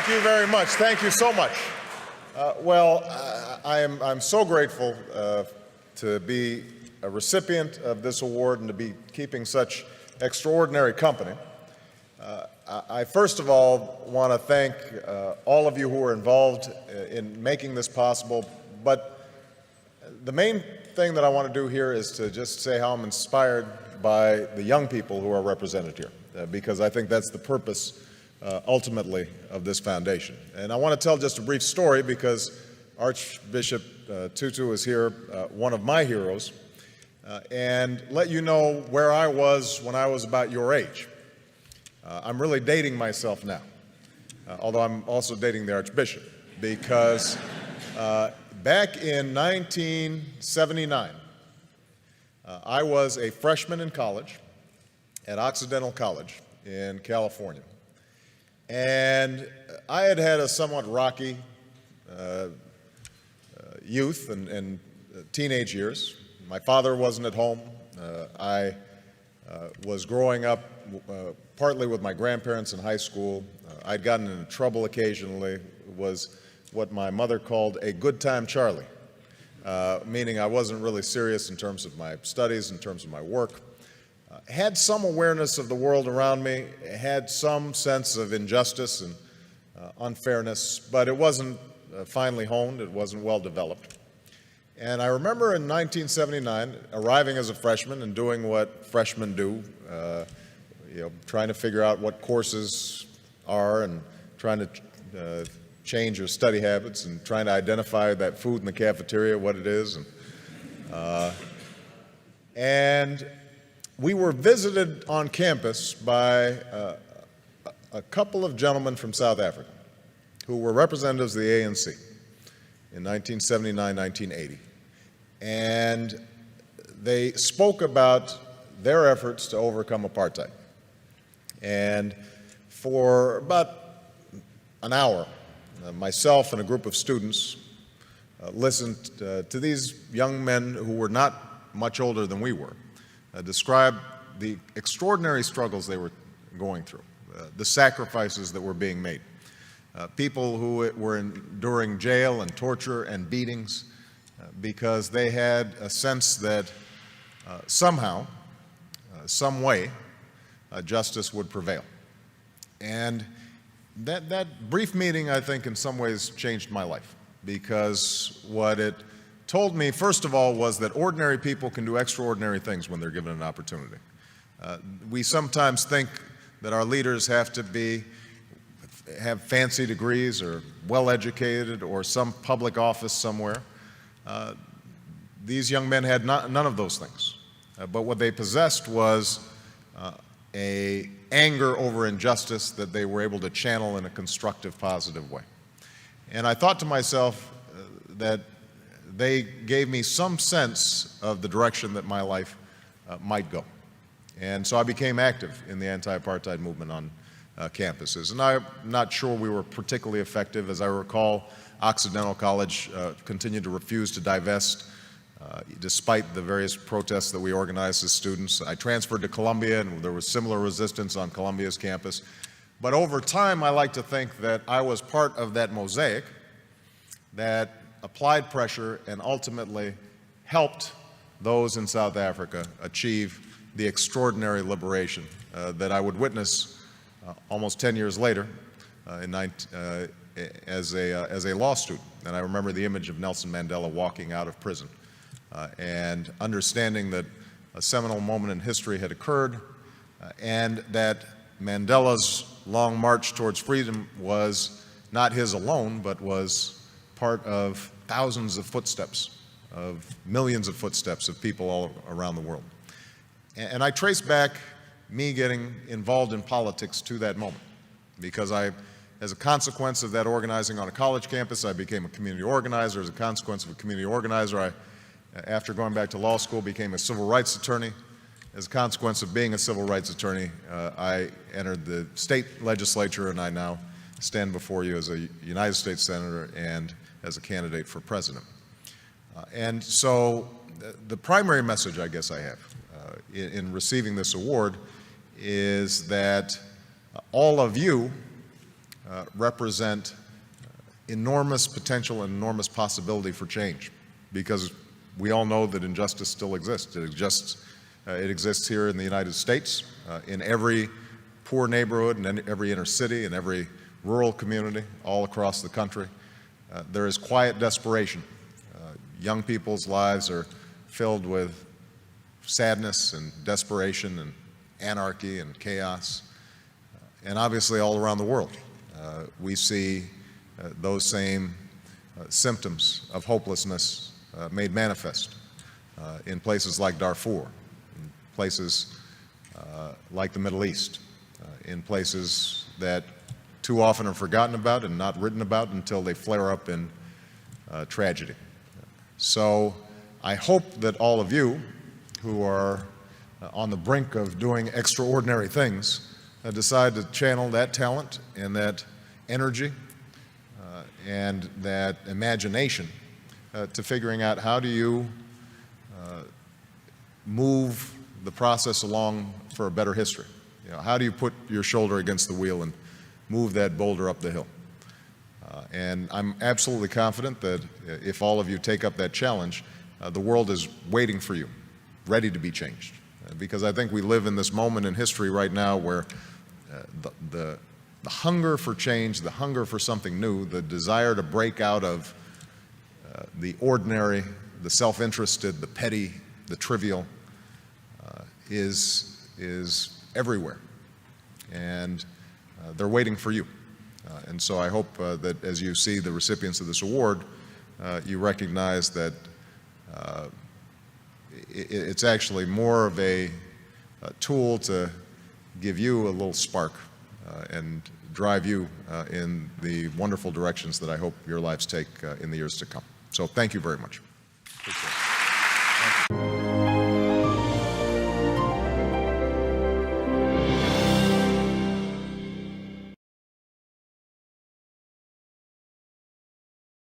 Thank you very much. Thank you so much. I'm so grateful to be a recipient of this award and to be keeping such extraordinary company. I first of all want to thank all of you who were involved in making this possible, but the main thing that I want to do here is to just say how I'm inspired by the young people who are represented here, because I think that's the purpose ultimately of this foundation. And I want to tell just a brief story because Archbishop Tutu is here, one of my heroes, and let you know where I was when I was about your age. I'm really dating myself now, although I'm also dating the Archbishop, because back in 1979, I was a freshman in college at Occidental College in California. And I had had a somewhat rocky youth and teenage years. My father wasn't at home. I was growing up partly with my grandparents in high school. I'd gotten into trouble occasionally. It was what my mother called a good time Charlie, meaning I wasn't really serious in terms of my studies, in terms of my work. Had some awareness of the world around me, had some sense of injustice and unfairness, but it wasn't finely honed, it wasn't well developed. And I remember in 1979 arriving as a freshman and doing what freshmen do, trying to figure out what courses are and trying to change your study habits and trying to identify that food in the cafeteria, what it is. And we were visited on campus by a couple of gentlemen from South Africa who were representatives of the ANC in 1979, 1980. And they spoke about their efforts to overcome apartheid. And for about an hour, myself and a group of students listened to these young men who were not much older than we were describe the extraordinary struggles they were going through, the sacrifices that were being made, people who were enduring jail and torture and beatings because they had a sense that somehow, some way, justice would prevail. And that brief meeting, I think, in some ways changed my life, because what it told me, first of all, was that ordinary people can do extraordinary things when they're given an opportunity. We sometimes think that our leaders have to have fancy degrees or well-educated or some public office somewhere. These young men had none of those things. But what they possessed was an anger over injustice that they were able to channel in a constructive, positive way. And I thought to myself that they gave me some sense of the direction that my life might go. And so I became active in the anti-apartheid movement on campuses. And I'm not sure we were particularly effective. As I recall, Occidental College continued to refuse to divest despite the various protests that we organized as students. I transferred to Columbia, and there was similar resistance on Columbia's campus. But over time, I like to think that I was part of that mosaic that applied pressure and ultimately helped those in South Africa achieve the extraordinary liberation that I would witness almost 10 years later as a law student. And I remember the image of Nelson Mandela walking out of prison and understanding that a seminal moment in history had occurred and that Mandela's long march towards freedom was not his alone, but was part of thousands of footsteps, of millions of footsteps of people all around the world. And I trace back me getting involved in politics to that moment, because as a consequence of that organizing on a college campus, I became a community organizer. As a consequence of a community organizer, after going back to law school, became a civil rights attorney. As a consequence of being a civil rights attorney, I entered the state legislature, and I now stand before you as a United States Senator and as a candidate for president. And so the primary message I guess I have in receiving this award is that all of you represent enormous potential and enormous possibility for change, because we all know that injustice still exists. It exists here in the United States, in every poor neighborhood, and in every inner city, and every rural community, all across the country. There is quiet desperation. Young people's lives are filled with sadness and desperation and anarchy and chaos. And obviously all around the world, we see those same symptoms of hopelessness made manifest in places like Darfur, in places like the Middle East, in places that too often are forgotten about and not written about until they flare up in tragedy. So I hope that all of you who are on the brink of doing extraordinary things decide to channel that talent and that energy and that imagination to figuring out how do you move the process along for a better history. You know, how do you put your shoulder against the wheel and move that boulder up the hill? And I'm absolutely confident that if all of you take up that challenge, the world is waiting for you, ready to be changed. Because I think we live in this moment in history right now where the hunger for change, the hunger for something new, the desire to break out of the ordinary, the self-interested, the petty, the trivial, is everywhere. And they're waiting for you. And so I hope that as you see the recipients of this award, you recognize that it's actually more of a tool to give you a little spark and drive you in the wonderful directions that I hope your lives take in the years to come. So thank you very much. Appreciate it.